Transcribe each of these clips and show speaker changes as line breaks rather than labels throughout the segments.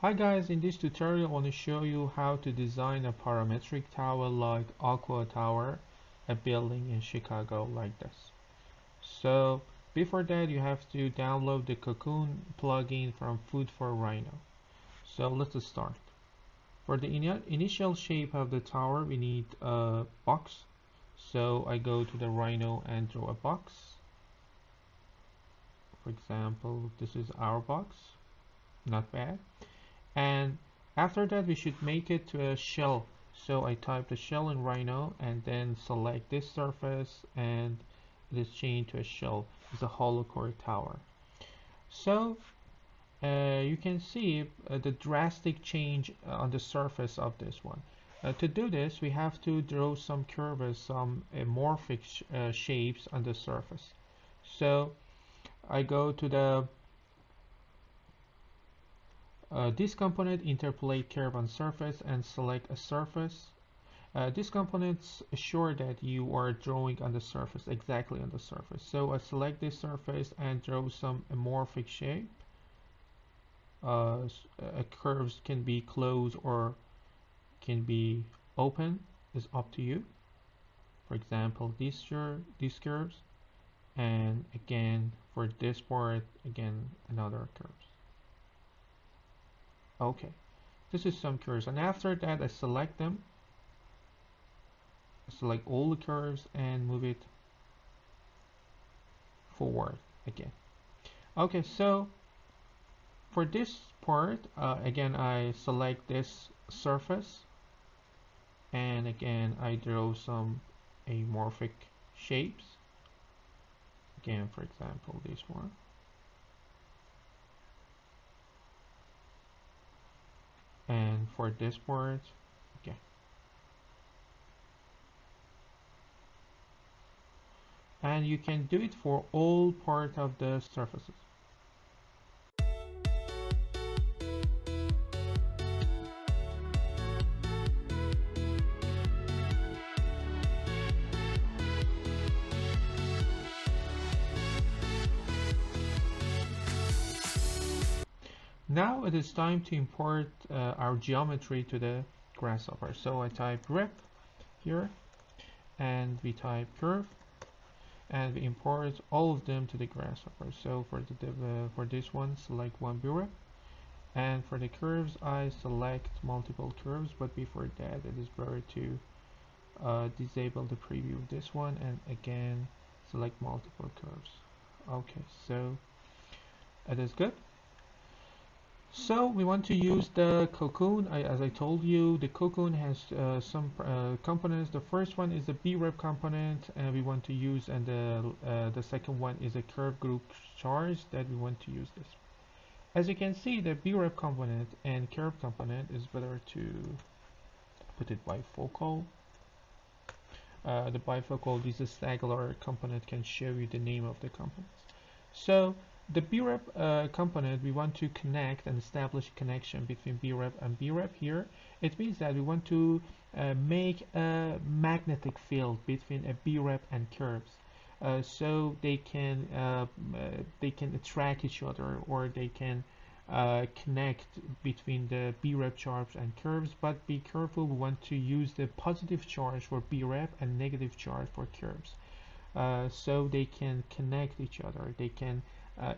Hi guys, in this tutorial I want to show you how to design a parametric tower like Aqua Tower, a building in Chicago like this. So before that you have to download the Cocoon plugin from Food for Rhino. So let's start. For the initial shape of the tower we need a box. So I go to the Rhino and draw a box. For example, this is our box, not bad. And after that we should make it to a shell. So I type the shell in Rhino and then select this surface and it is changed to a shell. It's a hollow core tower. So you can see the drastic change on the surface of this one. To do this we have to draw some curves, some morphic shapes on the surface. So I go to the this component, interpolate curve on surface and select a surface. This component assure that you are drawing on the surface, exactly on the surface. So I select this surface and draw some amorphic shape. Curves can be closed or can be open, is up to you. For example, these curves, and again for this part, again another curves. Okay, this is some curves, and after that I select them. I select all the curves and move it forward again. Okay, so for this part, again I select this surface, and again I draw some amorphic shapes. Again, for example, this one. And for this part, okay. And you can do it for all part of the surfaces. Now it is time to import our geometry to the grasshopper. So I type rep here and we type curve and we import all of them to the grasshopper. So for this one, select one burep, and for the curves I select multiple curves, but before that it is better to disable the preview of this one and again select multiple curves. Okay, so it is good. So we want to use the cocoon. As I told you, the cocoon has some components. The first one is the B-rep component, and we want to use, and the second one is a curve group charge that we want to use this. As you can see, the B-rep component and curve component is better to put it bifocal. The bifocal, this is angular component, can show you the name of the components. So the BREP component, we want to connect and establish a connection between BREP and BREP here. It means that we want to make a magnetic field between a BREP and curves. So they can attract each other, or they can connect between the BREP charge and curves, but be careful, we want to use the positive charge for BREP and negative charge for curves. So they can connect each other, they can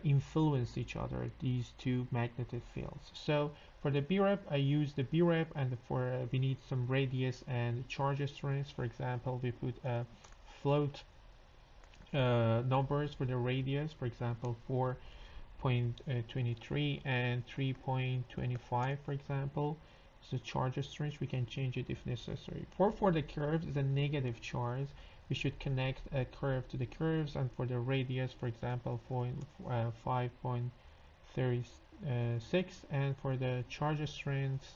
influence each other, these two magnetic fields. So for the BREP I use the BREP, and for we need some radius and charge strengths. For example, we put float numbers for the radius, for example 4.23 and 3.25, for example. So charge strength, we can change it if necessary. For the curves is a negative charge, we should connect a curve to the curves, and for the radius, for example, 5.36, and for the charge strength,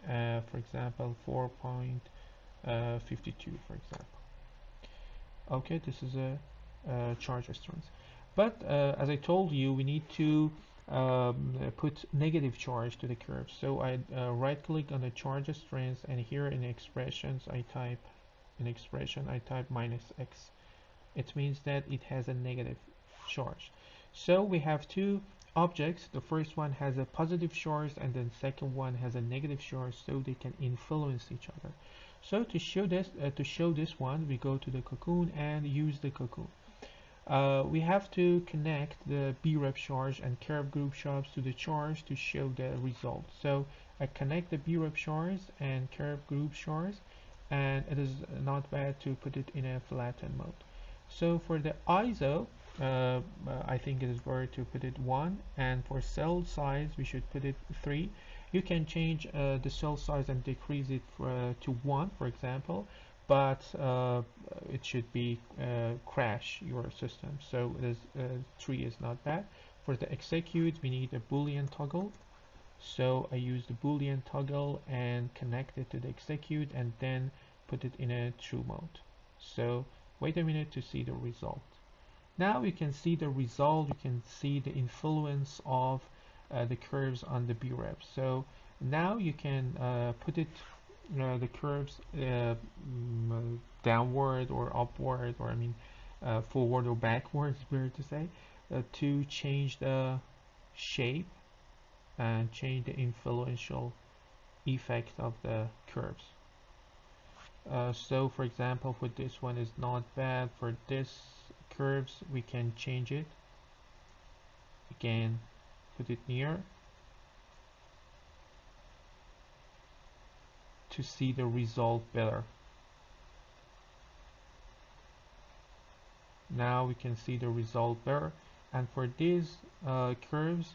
for example, 4.52, for example. Okay, this is a charge strength. But as I told you, we need to put negative charge to the curve. So I right click on the charge strength, and here in expressions I type minus x. It means that it has a negative charge. So we have to objects. The first one has a positive charge and then second one has a negative charge, so they can influence each other. So to show this one, we go to the cocoon and use the cocoon. We have to connect the B-rep charge and curve group charge to the charge to show the result. So I connect the B-rep charge and curve group charge, and it is not bad to put it in a flattened mode. So for the ISO, I think it is better to put it 1, and for cell size we should put it 3. You can change the cell size and decrease it to 1, for example, but it should be crash your system. So it is 3 is not bad. For the execute, we need a Boolean toggle. So I use the Boolean toggle and connect it to the execute and then put it in a true mode. So wait a minute to see the result. Now you can see the result. You can see the influence of the curves on the B-rep. So now you can put it the curves downward or upward, or I mean forward or backward, better to say, to change the shape and change the influential effect of the curves. So for example, for this one is not bad. For this curves we can change it again, put it near to see the result better. Now we can see the result better, and for these curves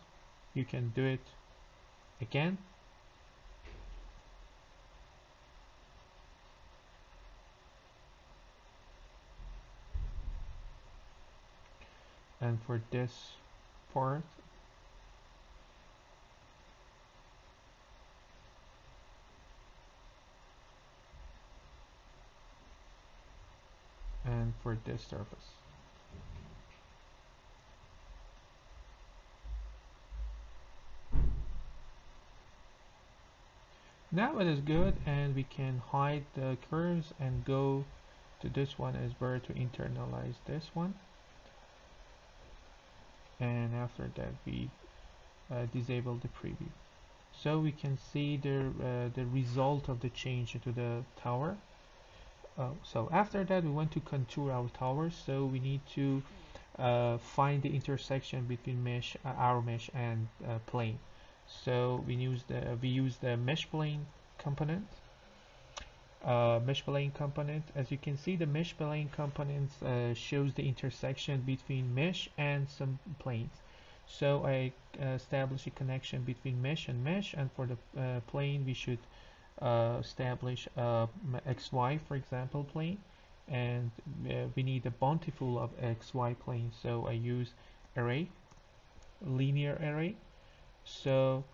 you can do it again. And for this part, and for this surface. Now it is good, and we can hide the curves and go to this one. Is better to internalize this one, and after that we disable the preview. So we can see the result of the change to the tower. So after that we want to contour our tower, so we need to find the intersection between mesh, our mesh and plane. So we use the mesh plane component. Mesh plane component. As you can see, the mesh plane component shows the intersection between mesh and some planes. So I establish a connection between mesh, and for the plane we should establish XY, for example, plane, and we need a bountiful of XY plane. So I use array, linear array. So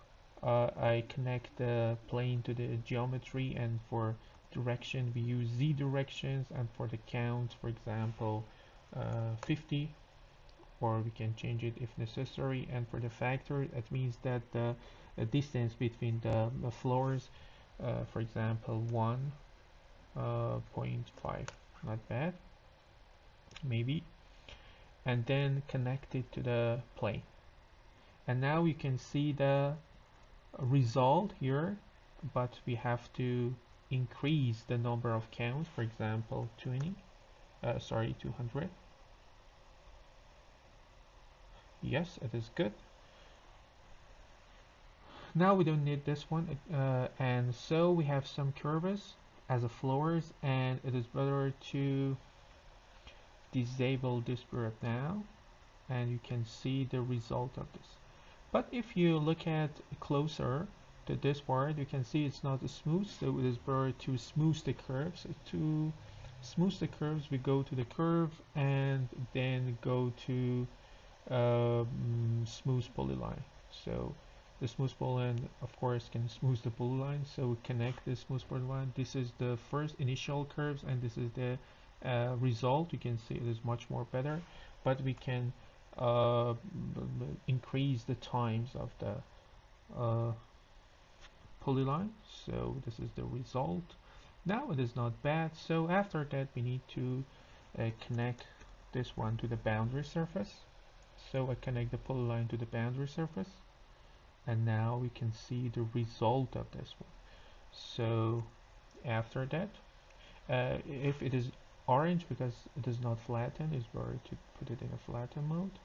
I connect the plane to the geometry, and for direction we use Z directions, and for the count, for example, 50, or we can change it if necessary. And for the factor, that means that the distance between the floors, for example, 1.5, not bad, maybe, and then connect it to the plane. And now you can see the result here, but we have to increase the number of counts, for example 200. Yes, it is good. Now we don't need this one, and so we have some curves as a floors, and it is better to disable this group now, and you can see the result of this. But if you look at closer to this part, you can see it's not smooth, so it is better to smooth the curves. To smooth the curves, we go to the curve and then go to smooth polyline. So the smooth polyline, of course, can smooth the polyline. So we connect the smooth polyline. This is the first initial curves, and this is the result. You can see it is much more better, but we can increase the times of the polyline. So this is the result. Now it is not bad. So after that we need to connect this one to the boundary surface. So I connect the polyline to the boundary surface, and now we can see the result of this one. So after that, if it is orange because it is not flattened, it's better to put it in a flatten mode.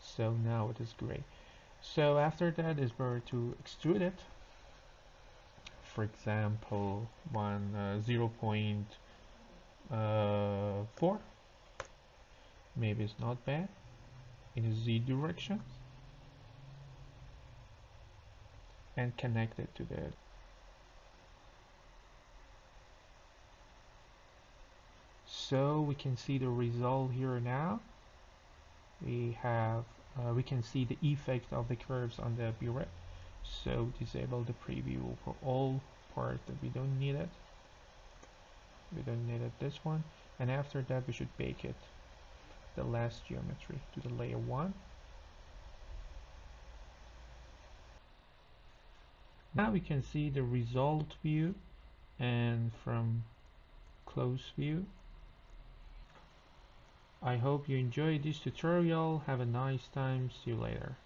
So now it is gray. So after that, it's better to extrude it. For example, 0.4, maybe it's not bad, in a Z direction, and connect it to the so we can see the result here now. We have we can see the effect of the curves on the burette. So disable the preview for all parts that we don't need it. We don't need it this one, and after that we should bake it, the last geometry, to the layer 1. Now we can see the result view, and from close view. I hope you enjoyed this tutorial. Have a nice time. See you later.